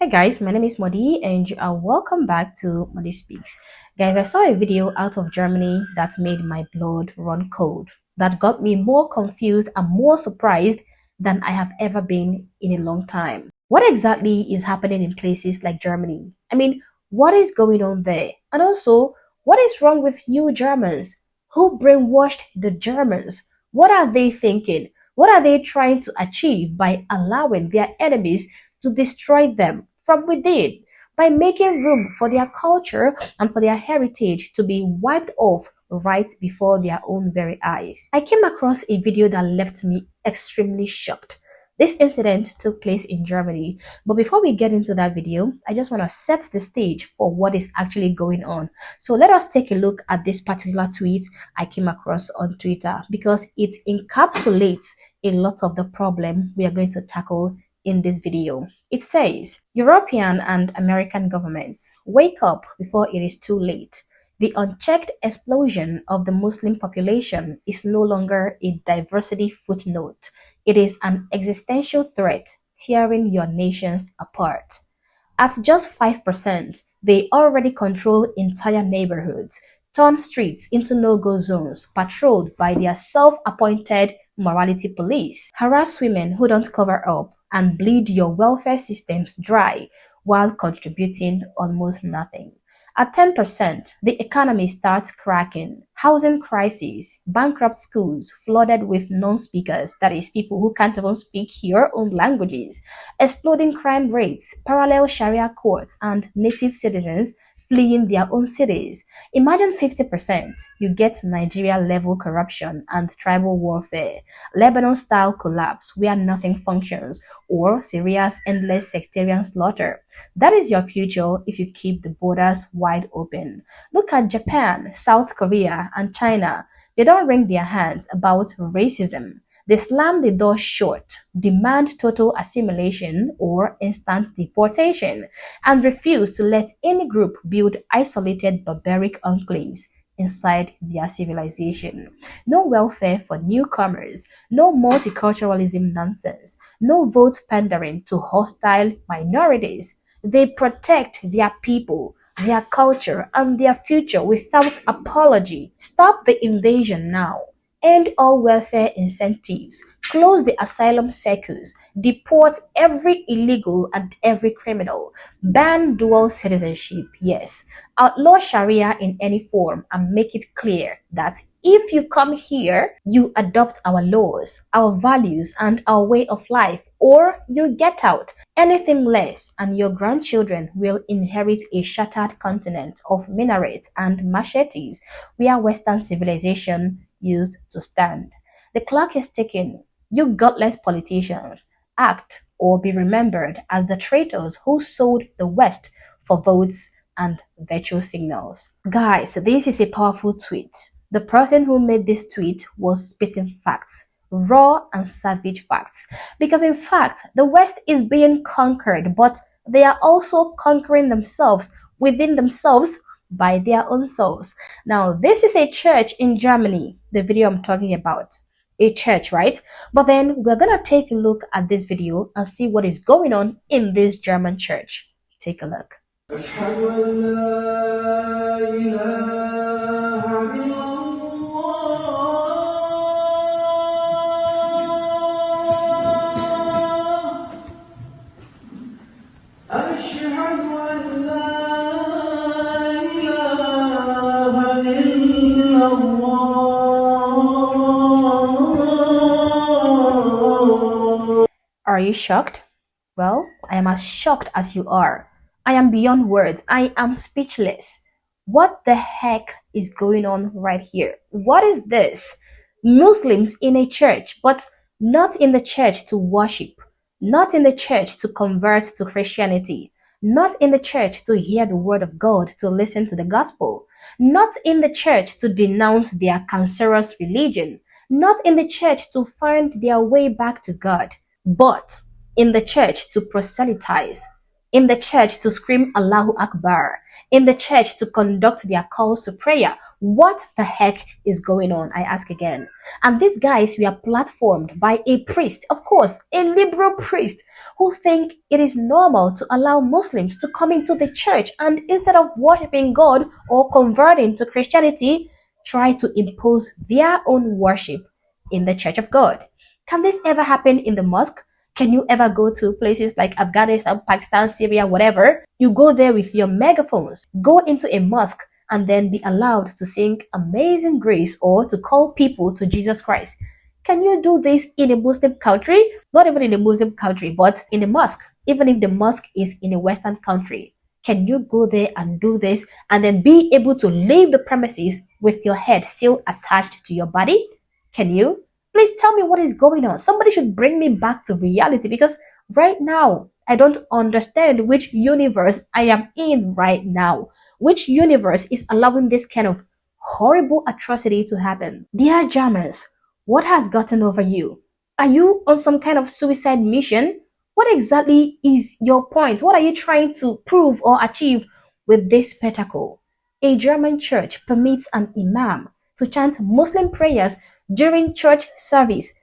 Hi guys, my name is Modi and you are welcome back to Modi Speaks. Guys, I saw a video out of Germany that made my blood run cold. That got me more confused and more surprised than I have ever been in a long time. What exactly is happening in places like Germany? I mean, what is going on there? And also, what is wrong with you Germans? Who brainwashed the Germans? What are they thinking? What are they trying to achieve by allowing their enemies to destroy them from within by making room for their culture and for their heritage to be wiped off right before their own very eyes? I came across a video that left me extremely shocked. This incident took place in Germany, but before we get into that video, I just want to set the stage for what is actually going on. So let us take a look at this particular tweet I came across on Twitter because it encapsulates a lot of the problem we are going to tackle in this video. It says, European and American governments, wake up before it is too late. The unchecked explosion of the Muslim population is no longer a diversity footnote. It is an existential threat tearing your nations apart. At just 5%, they already control entire neighborhoods, turn streets into no-go zones patrolled by their self-appointed morality police, harass women who don't cover up, and bleed your welfare systems dry while contributing almost nothing. At 10%, the economy starts cracking. Housing crises, bankrupt schools flooded with non-speakers, that is, people who can't even speak your own languages, exploding crime rates, parallel Sharia courts, and native citizens fleeing their own cities. Imagine 50%, you get Nigeria-level corruption and tribal warfare, Lebanon-style collapse where nothing functions, or Syria's endless sectarian slaughter. That is your future if you keep the borders wide open. Look at Japan, South Korea, and China. They don't wring their hands about racism. They slam the door shut, demand total assimilation or instant deportation, and refuse to let any group build isolated barbaric enclaves inside their civilization. No welfare for newcomers, no multiculturalism nonsense, no vote pandering to hostile minorities. They protect their people, their culture, and their future without apology. Stop the invasion now. End all welfare incentives, close the asylum circles, deport every illegal and every criminal, ban dual citizenship, yes, outlaw Sharia in any form, and make it clear that if you come here, you adopt our laws, our values, and our way of life, or you get out. Anything less, and your grandchildren will inherit a shattered continent of minarets and machetes where Western civilization used to stand. The clock is ticking. You gutless politicians, act or be remembered as the traitors who sold the West for votes and virtue signals. Guys, this is a powerful tweet. The person who made this tweet was spitting facts, raw and savage facts. Because in fact, the West is being conquered, but they are also conquering themselves within themselves by their own souls. Now, this is a church in Germany, the video I'm talking about. A church, right? But then we're gonna take a look at this video and see what is going on in this German church. Take a look. Are you shocked? Well, I am as shocked as you are. I am beyond words. I am speechless. What the heck is going on right here? What is this? Muslims in a church, but not in the church to worship, not in the church to convert to Christianity, not in the church to hear the word of God, to listen to the gospel, not in the church to denounce their cancerous religion, not in the church to find their way back to God, but in the church to proselytize, in the church to scream Allahu Akbar, in the church to conduct their calls to prayer, What the heck is going on? I ask again. And these guys were platformed by a priest, of course, a liberal priest, who think it is normal to allow Muslims to come into the church and instead of worshiping God or converting to Christianity, try to impose their own worship in the church of God. Can this ever happen in the mosque? Can you ever go to places like Afghanistan, Pakistan, Syria, whatever? You go there with your megaphones, go into a mosque, and then be allowed to sing Amazing Grace or to call people to Jesus Christ. Can you do this in a Muslim country? Not even in a Muslim country, but in a mosque. Even if the mosque is in a Western country, can you go there and do this and then be able to leave the premises with your head still attached to your body? Can you? Please tell me what is going on. Somebody should bring me back to reality because right now I don't understand which universe I am in right now. Which universe is allowing this kind of horrible atrocity to happen? Dear Jammers, what has gotten over you? Are you on some kind of suicide mission? What exactly is your point? What are you trying to prove or achieve with this spectacle? A German church permits an imam to chant Muslim prayers during church service.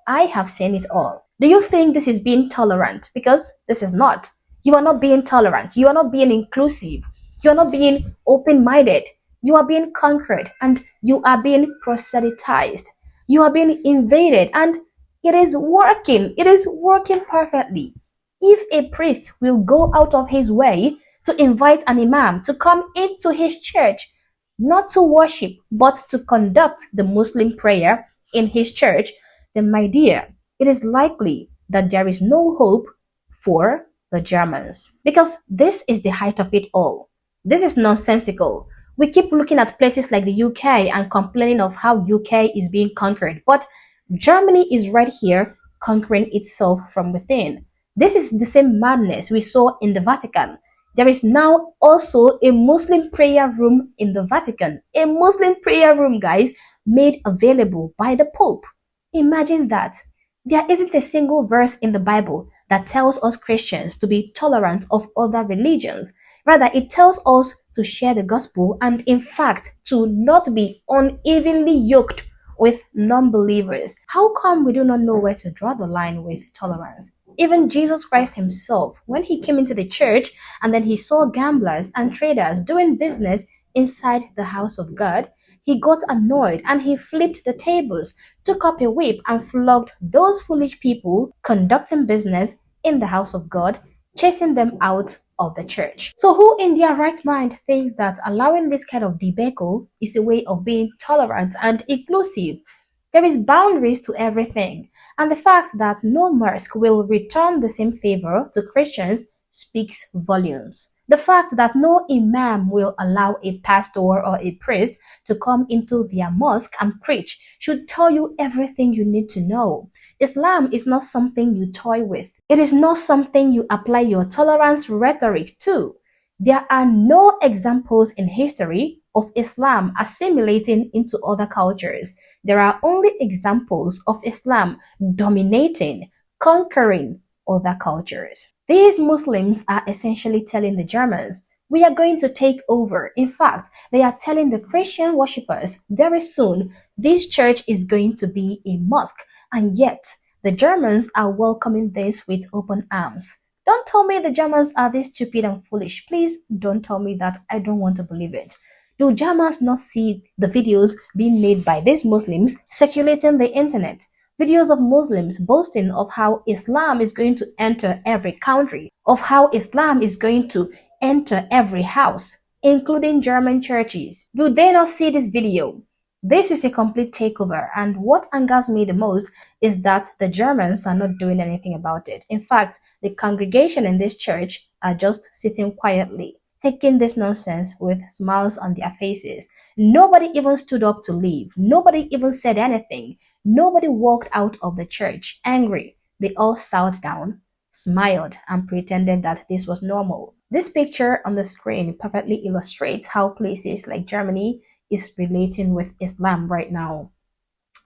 I have seen it all. Do you think this is being tolerant? Because this is not. You are not being tolerant. You are not being inclusive. You are not being open minded. You are being conquered and you are being proselytized. You are being invaded and it is working. It is working perfectly. If a priest will go out of his way to invite an imam to come into his church, not to worship, but to conduct the Muslim prayer in his church, then, my dear, it is likely that there is no hope for the Germans. Because this is the height of it all. This is nonsensical. We keep looking at places like the UK and complaining of how UK is being conquered, but Germany is right here conquering itself from within. This is the same madness we saw in the Vatican. There is now also a Muslim prayer room in the Vatican. A Muslim prayer room, guys, made available by the Pope. Imagine that. There isn't a single verse in the Bible that tells us Christians to be tolerant of other religions. Rather, it tells us to share the gospel and, in fact, to not be unevenly yoked with non-believers. How come we do not know where to draw the line with tolerance? Even Jesus Christ himself, when he came into the church and then he saw gamblers and traders doing business inside the house of God, he got annoyed and he flipped the tables, took up a whip and flogged those foolish people conducting business in the house of God, chasing them out of the church. So who in their right mind thinks that allowing this kind of debacle is a way of being tolerant and inclusive? There is boundaries to everything, and the fact that no mosque will return the same favor to Christians speaks volumes. The fact that no imam will allow a pastor or a priest to come into their mosque and preach should tell you everything you need to know. Islam is not something you toy with. It is not something you apply your tolerance rhetoric to. There are no examples in history of Islam assimilating into other cultures. There are only examples of Islam dominating, conquering other cultures. These Muslims are essentially telling the Germans, we are going to take over. In fact, they are telling the Christian worshippers very soon this church is going to be a mosque, and yet the Germans are welcoming this with open arms. Don't tell me the Germans are this stupid and foolish. Please don't tell me that. I don't want to believe it. Do Germans not see the videos being made by these Muslims circulating the internet? Videos of Muslims boasting of how Islam is going to enter every country, of how Islam is going to enter every house, including German churches. Do they not see this video? This is a complete takeover, and what angers me the most is that the Germans are not doing anything about it. In fact, the congregation in this church are just sitting quietly, taking this nonsense with smiles on their faces. Nobody even stood up to leave. Nobody even said anything. Nobody walked out of the church angry. They all sat down, smiled, and pretended that this was normal. This picture on the screen perfectly illustrates how places like Germany is relating with Islam right now.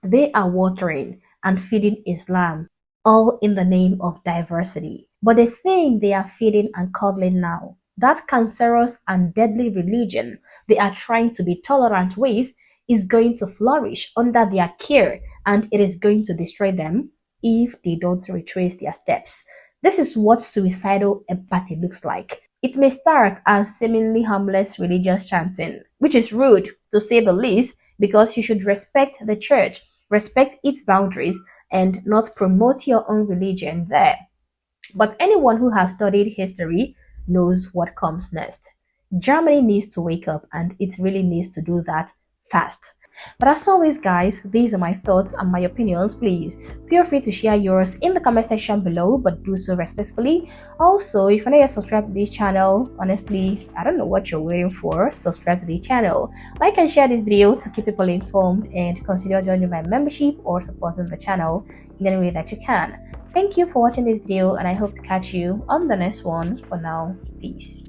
They are watering and feeding Islam, all in the name of diversity. But the thing they are feeding and coddling now, that cancerous and deadly religion they are trying to be tolerant with is going to flourish under their care, and it is going to destroy them if they don't retrace their steps. This is what suicidal empathy looks like. It may start as seemingly harmless religious chanting, which is rude to say the least, because you should respect the church, respect its boundaries, and not promote your own religion there. But anyone who has studied history knows what comes next. Germany needs to wake up, and it really needs to do that fast. But as always, guys, these are my thoughts and my opinions. Please feel free to share yours in the comment section below, but do so respectfully. Also, if you're not yet subscribed to this channel, honestly, I don't know what you're waiting for. Subscribe to the channel, like and share this video to keep people informed, and consider joining my membership or supporting the channel in any way that you can. Thank you for watching this video, and I hope to catch you on the next one. For now, peace.